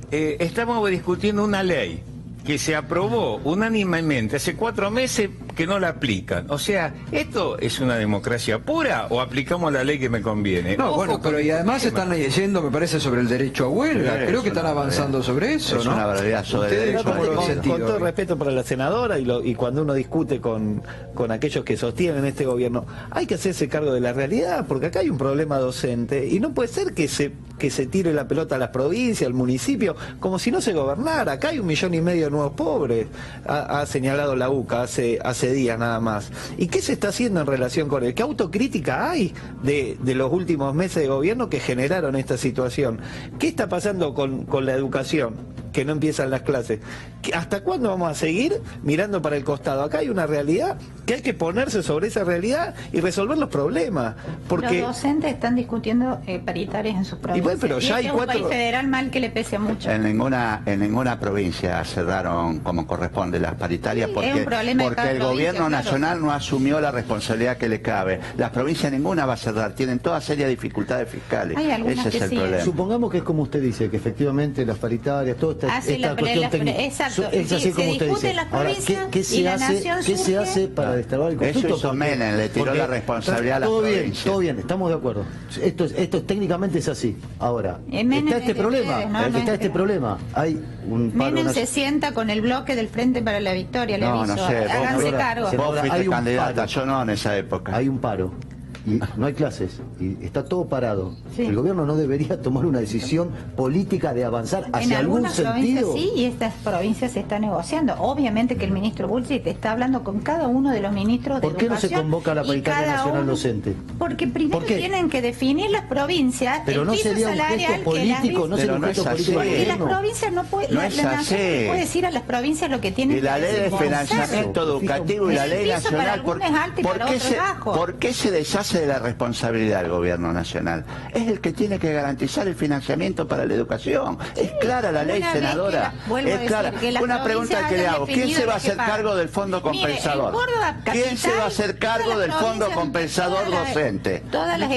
estamos discutiendo una ley que se aprobó unánimemente hace 4 meses que no la aplican. O sea, ¿esto es una democracia pura o aplicamos la ley que me conviene? No, bueno, pero y además están leyendo, me parece, sobre el derecho a huelga. Creo que están avanzando sobre eso, ¿no? Es una barbaridad sobre el derecho a huelga. Con todo respeto para la senadora y cuando uno discute con aquellos que sostienen este gobierno, hay que hacerse cargo de la realidad, porque acá hay un problema docente y no puede ser que se tire la pelota a las provincias, al municipio, como si no se gobernara. Acá hay 1,5 millones de nuevos pobres, ha señalado la UCA hace días nada más. ¿Y qué se está haciendo en relación con él? ¿Qué autocrítica hay de los últimos meses de gobierno que generaron esta situación? ¿Qué está pasando con la educación? Que no empiezan las clases. ¿Hasta cuándo vamos a seguir mirando para el costado? Acá hay una realidad que hay que ponerse sobre esa realidad y resolver los problemas. Porque los docentes están discutiendo paritarias en sus provincias. Y bueno, pero ya hay un país federal mal que le pese mucho. En ninguna provincia cerraron como corresponde las paritarias, Sí, porque el gobierno nacional no asumió la responsabilidad que le cabe. Las provincias ninguna va a cerrar, tienen toda seria dificultades fiscales. Ese es el problema. Supongamos que es como usted dice, que efectivamente las paritarias, todo esta cuestión técnica. Exacto. Es así como usted dice. Ahora, ¿qué se hace para destrabar el conflicto? Eso hizo Menem, le tiró la responsabilidad a las provincias. Todo bien, estamos de acuerdo. Esto técnicamente es así. Ahora, está este problema. Hay un paro Menem se sienta con el bloque del Frente para la Victoria, le aviso. No sé, háganse cargo. Vos fuiste candidata, yo no en esa época. Hay un paro. Y no hay clases, y está todo parado. Sí. El gobierno no debería tomar una decisión política de avanzar hacia algún sentido. Sí, y estas provincias se están negociando. Obviamente que el ministro Bullrich está hablando con cada uno de los ministros de educación. ¿Por qué no se convoca a la paritaria nacional docente? Porque primero tienen que definir las provincias, pero no sería un gesto político, no sería un gesto político. Porque las provincias no pueden, la nación no puede decir a las provincias lo que tienen que hacer. Y la ley de financiamiento educativo y la ley nacional, ¿por qué se deshace de la responsabilidad del gobierno nacional? Es el que tiene que garantizar el financiamiento para la educación. Es clara la ley, senadora. Es clara. Una pregunta que le hago: ¿quién se va a hacer cargo del fondo compensador? ¿Quién se va a hacer cargo del fondo compensador docente?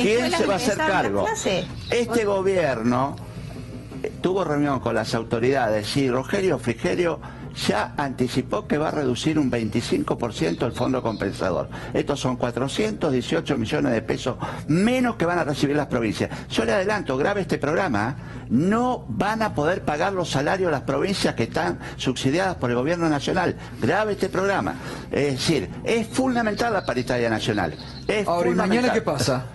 ¿Quién se va a hacer cargo? Este gobierno tuvo reunión con las autoridades y Rogelio Frigerio ya anticipó que va a reducir un 25% el fondo compensador. Estos son 418 millones de pesos menos que van a recibir las provincias. Yo le adelanto, grabe este programa, no van a poder pagar los salarios de las provincias que están subsidiadas por el gobierno nacional. Grabe este programa. Es decir, es fundamental la paritaria nacional. Ahora, ¿y mañana qué pasa?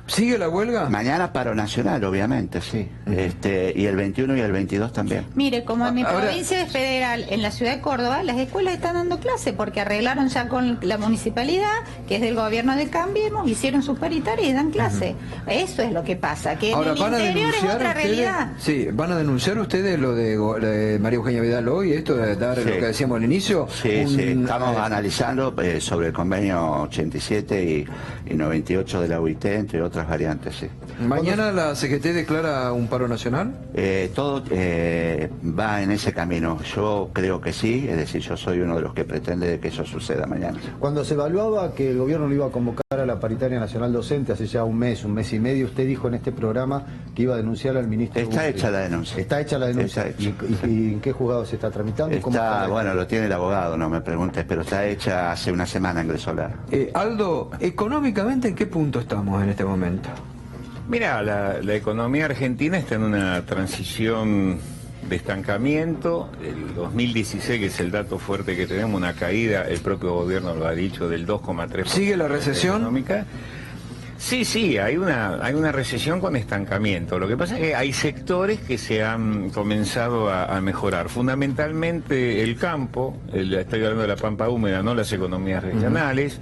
¿Sigue la huelga? Mañana paro nacional, obviamente, sí. Y el 21 y el 22 también. Mire, como en mi provincia es federal, en la ciudad de Córdoba, las escuelas están dando clase porque arreglaron ya con la municipalidad, que es del gobierno de Cambiemos, hicieron sus paritarias y dan clase. Eso es lo que pasa, que ahora, en el interior es otra realidad. Sí, ¿van a denunciar ustedes lo de María Eugenia Vidal hoy, esto de dar lo que decíamos al inicio? Sí, estamos analizando sobre el convenio 87 y 98 de la UIT, entre otras variantes, sí. ¿Mañana la CGT declara un paro nacional? Todo va en ese camino. Yo creo que sí, es decir, yo soy uno de los que pretende que eso suceda mañana. Cuando se evaluaba que el gobierno lo iba a convocar a la paritaria nacional docente hace ya un mes y medio, usted dijo en este programa que iba a denunciar al ministro. Está hecha la denuncia. Está hecha la denuncia. ¿Y en qué juzgado se está tramitando? Bueno, lo tiene el abogado, no me preguntes, pero está hecha hace una semana, ingresó la... Aldo, económicamente, ¿en qué punto estamos en este momento? Mira, la economía argentina está en una transición de estancamiento. El 2016, que es el dato fuerte que tenemos, una caída, el propio gobierno lo ha dicho, del 2,3%. ¿Sigue la recesión? Económica. Sí, hay una recesión con estancamiento. Lo que pasa es que hay sectores que se han comenzado a mejorar. Fundamentalmente el campo, estoy hablando de la pampa húmeda, no las economías regionales,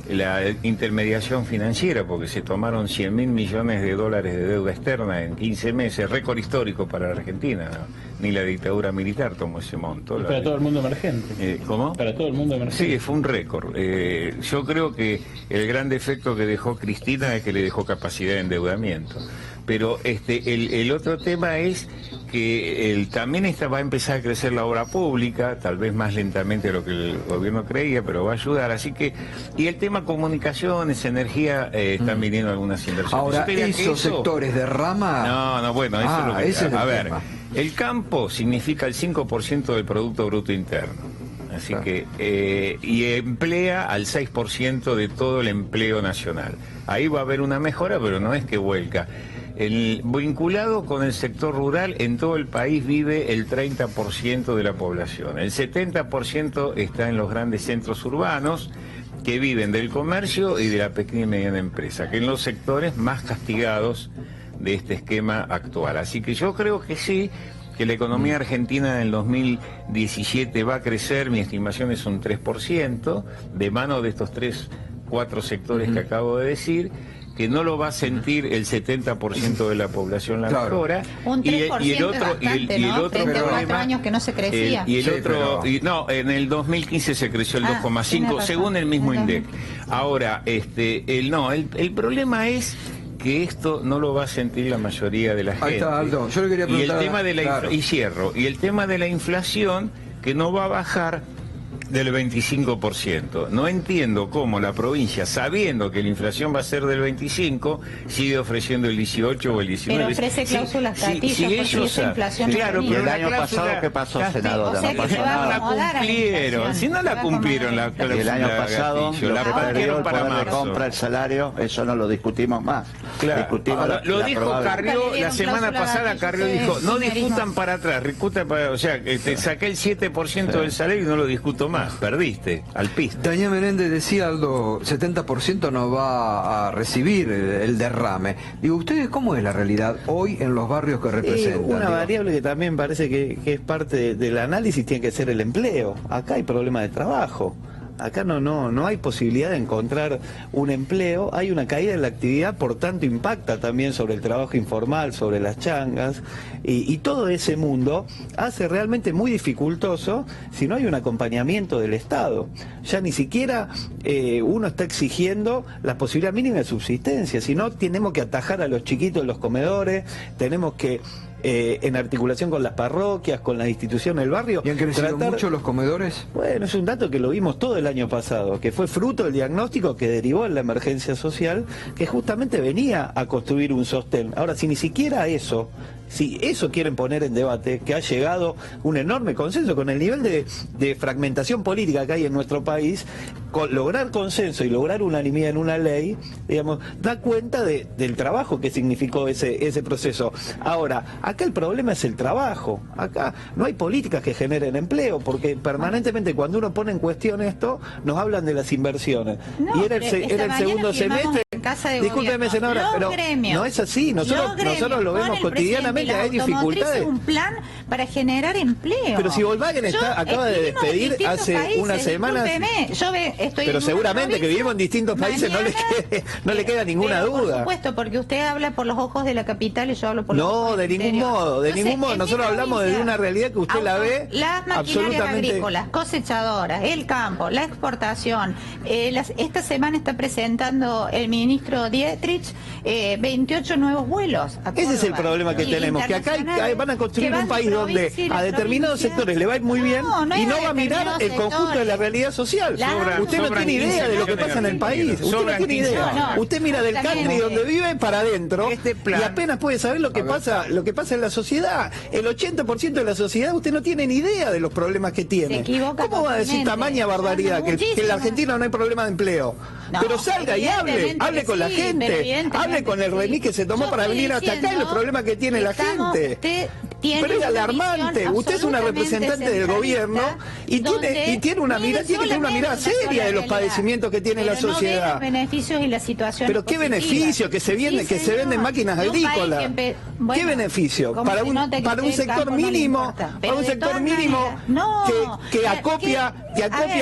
la intermediación financiera, porque se tomaron 100.000 millones de dólares de deuda externa en 15 meses, récord histórico para la Argentina, ¿no? Ni la dictadura militar tomó ese monto. Para todo el mundo emergente. ¿Cómo? Para todo el mundo emergente. Sí, fue un récord. Yo creo que el gran defecto que dejó Cristina es que le dejó capacidad de endeudamiento. Pero el otro tema es que también va a empezar a crecer la obra pública, tal vez más lentamente de lo que el gobierno creía, pero va a ayudar. Así que, y el tema comunicaciones, energía, están viniendo algunas inversiones. Ahora, ¿esos sectores de rama? No, bueno, eso es lo que... ese es el a ver, tema. el campo significa el 5% del Producto Bruto Interno. Así que, y emplea al 6% de todo el empleo nacional. Ahí va a haber una mejora, pero no es que vuelca. Vinculado con el sector rural, en todo el país vive el 30% de la población. El 70% está en los grandes centros urbanos, que viven del comercio y de la pequeña y mediana empresa, que en los sectores más castigados de este esquema actual. Así que yo creo que sí, que la economía argentina en el 2017 va a crecer, mi estimación es un 3%, de mano de estos 4 sectores que acabo de decir, que no lo va a sentir el 70% de la población la mejora. Un 3% y el otro, y el otro frente a problema, 4 años que no se crecía. No, en el 2015 se creció el 2,5 según el mismo INDEC. Ahora, el problema es que esto no lo va a sentir la mayoría de la gente. Ahí está, Aldo. Yo le quería preguntar, y el tema de la y el tema de la inflación, que no va a bajar del 25%. No entiendo cómo la provincia, sabiendo que la inflación va a ser del 25%, sigue ofreciendo el 18 o el 19%. Pero ofrece cláusulas cartillas porque esa inflación... Claro, ¿Y pero el año pasado qué pasó, senador? O sea que se va a acomodar a la inflación. Si no la cumplieron la cláusula. El año pasado la perdió el para poder de compra, el salario, eso no lo discutimos más. Claro. Discutimos Lo dijo Carrió la semana pasada. Carrió dijo, no discutan para atrás, discutan para... O sea, te saqué el 7% del salario y no lo discuto más. Perdiste al piso. Daniel Menéndez decía, Aldo, 70% no va a recibir el derrame. Digo, ¿ustedes cómo es la realidad hoy en los barrios que representan? Una variable que también parece que es parte del análisis tiene que ser el empleo. Acá hay problemas de trabajo. Acá no hay posibilidad de encontrar un empleo, hay una caída en la actividad, por tanto impacta también sobre el trabajo informal, sobre las changas, y todo ese mundo hace realmente muy dificultoso si no hay un acompañamiento del Estado. Ya ni siquiera uno está exigiendo la posibilidad mínima de subsistencia, sino tenemos que atajar a los chiquitos en los comedores, tenemos que en articulación con las parroquias, con las instituciones del barrio. ¿Y han crecido mucho los comedores? Bueno, es un dato que lo vimos todo el año pasado, que fue fruto del diagnóstico que derivó en la emergencia social, que justamente venía a construir un sostén. Ahora, si ni siquiera eso, si eso quieren poner en debate, que ha llegado un enorme consenso con el nivel de fragmentación política que hay en nuestro país, lograr consenso y lograr unanimidad en una ley, digamos, da cuenta del trabajo que significó ese proceso. Ahora, acá el problema es el trabajo. Acá no hay políticas que generen empleo, porque permanentemente cuando uno pone en cuestión esto, nos hablan de las inversiones. No, y era el segundo semestre. Discúlpeme, senadora, pero no es así. Nosotros lo vemos cotidianamente, hay dificultades. Un plan para generar empleo. Pero si Volkswagen acaba de despedir hace unas semanas. Pero seguramente que vivimos en distintos países, no le queda ninguna duda. Por supuesto, porque usted habla por los ojos de la capital y yo hablo por los ojos del interior. De ningún modo. Nosotros hablamos de una realidad que usted la ve las maquinarias agrícolas, cosechadoras, el campo, la exportación. Esta semana está presentando el ministro Dietrich 28 nuevos vuelos a Córdoba. Ese es el problema que tenemos, que acá van a construir un país donde a determinados sectores le va a ir muy bien y no va a mirar el conjunto de la la social. Usted no tiene idea de lo que pasa en el país. Usted no tiene idea. Usted mira del country donde vive para adentro y apenas puede saber lo que pasa en la sociedad. El 80% de la sociedad usted no tiene ni idea de los problemas que tiene. ¿Cómo va a decir tamaña barbaridad que en la Argentina no hay problema de empleo? Pero salga y hable hable con la gente, hable con el remis que se tomó para venir hasta acá y los problemas que tiene la gente. Pero es alarmante. Usted es una representante del gobierno y tiene una mirada seria de los padecimientos que tiene la sociedad. Los beneficios y la situación. Pero qué beneficio que se venden máquinas agrícolas. ¿Qué beneficio? Para un sector mínimo, que acopia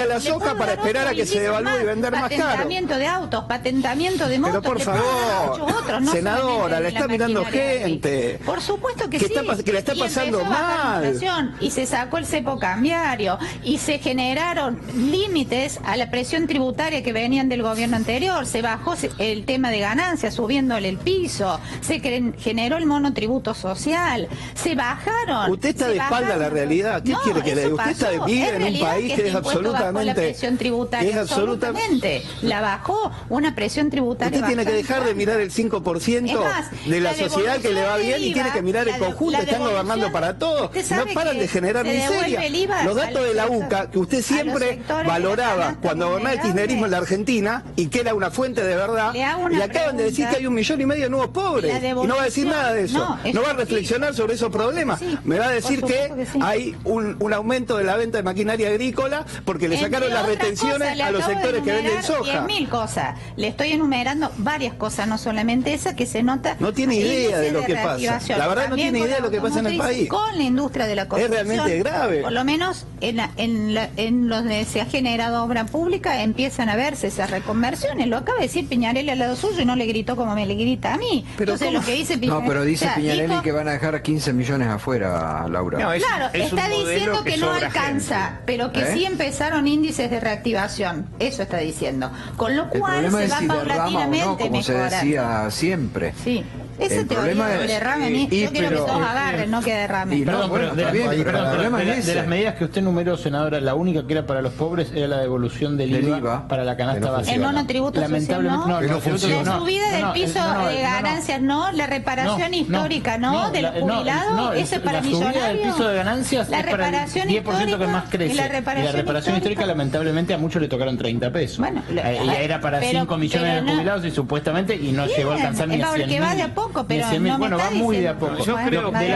la soja para esperar a que se devalúe y vender más caro. Patentamiento de autos, patentamiento de motos. Pero por favor, senadora, la está mirando gente. Por supuesto que sí. Que la está pasando mal. Y se sacó el cepo cambiario y se generaron límites a la presión tributaria que venían del gobierno anterior. Se bajó el tema de ganancias subiéndole el piso. Se generó el monotributo social. Se bajaron. Usted está de espalda a la realidad. ¿Qué quiere que le diga? Usted vive en un país que es absolutamente... La presión tributaria, absolutamente. La bajó una presión tributaria. Usted tiene que dejar de mirar el 5% de la sociedad que le va bien y tiene que mirar el conjunto. Están gobernando para todos. No paran de generar miseria. Los datos de la UCA, que usted siempre valoraba cuando gobernaba el kirchnerismo en la Argentina y que era una fuente de verdad, y acaban de decir que hay 1,5 millones de nuevos pobres. Y no va a decir nada de eso. No va a reflexionar sobre esos problemas. Me va a decir que hay un aumento de la venta de maquinaria agrícola porque le sacaron las retenciones a los sectores que venden soja. 10.000 cosas. Le estoy enumerando varias cosas, no solamente esa, que se nota. No tiene idea de lo que pasa. La verdad no tiene idea de lo que pasa en el país. Con la industria de la construcción. Es realmente grave. Por lo menos en donde se ha generado obra pública empiezan a verse esas reconversiones. Lo acaba de decir Piñarelli al lado suyo y no le gritó como me le grita a mí. Pero entonces lo que dice Piñarelli... No, pero dice Piñarelli que van a dejar 15 millones afuera, Laura. No, claro, está diciendo que no alcanza, pero que sí empezaron índices de reactivación. Eso está diciendo. Con lo cual se va paulatinamente como se decía siempre. Sí. Ese teoría del derrame, yo quiero que todos agarren, no que derrame. Perdón, de las medidas que usted numeró, senadora, la única que era para los pobres era la devolución del IVA para la canasta básica. El monotributo lamentablemente social, la subida del piso de ganancias, no, la reparación histórica, no, del jubilado, eso es para millonarios. La subida del piso de ganancias es para el 10% que más crece. Y la reparación histórica, lamentablemente, a muchos le tocaron 30 pesos. Bueno, era para 5 millones de jubilados y supuestamente, y no llegó a alcanzar ni a 100.000. Pero no bueno, va muy de a poco. Yo creo que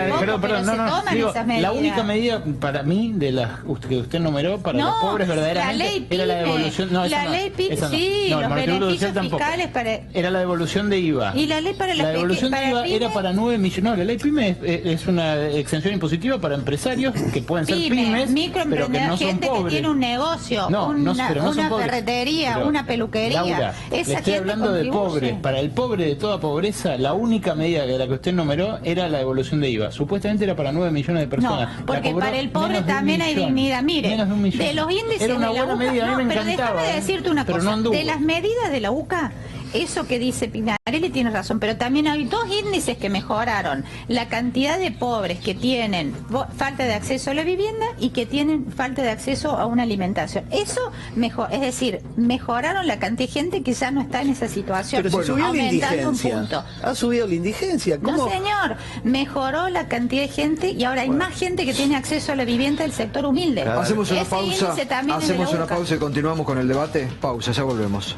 la única medida para mí de las que usted numeró para los pobres verdaderamente era la devolución. No, la ley sí, los beneficios fiscales para... Era la devolución de IVA. Y la ley para la devolución de IVA era para 9 millones. No, la ley PYME es una exención impositiva para empresarios que pueden ser pymes, pero que no son gente pobres. Que tiene un negocio, una ferretería, una peluquería. Laura, le estoy hablando de pobres. Para el pobre de toda pobreza, la única medida de la que usted numeró era la devolución de IVA. Supuestamente era para 9 millones de personas. No, porque para el pobre también hay dignidad. Mire, de los índices era una de la buena UCA, medida, a mí me pero encantaba, déjame decirte una cosa, no de las medidas de la UCA, eso que dice Pinarelli tiene razón, pero también hay dos índices que mejoraron: la cantidad de pobres que tienen falta de acceso a la vivienda y que tienen falta de acceso a una alimentación. Eso mejor, es decir, mejoraron la cantidad de gente que ya no está en esa situación. Pero si subió la indigencia. Ha subido la indigencia. ¿Cómo? No, señor, mejoró la cantidad de gente y ahora hay más gente que tiene acceso a la vivienda del sector humilde. Hacemos una pausa y continuamos con el debate. Pausa, ya volvemos.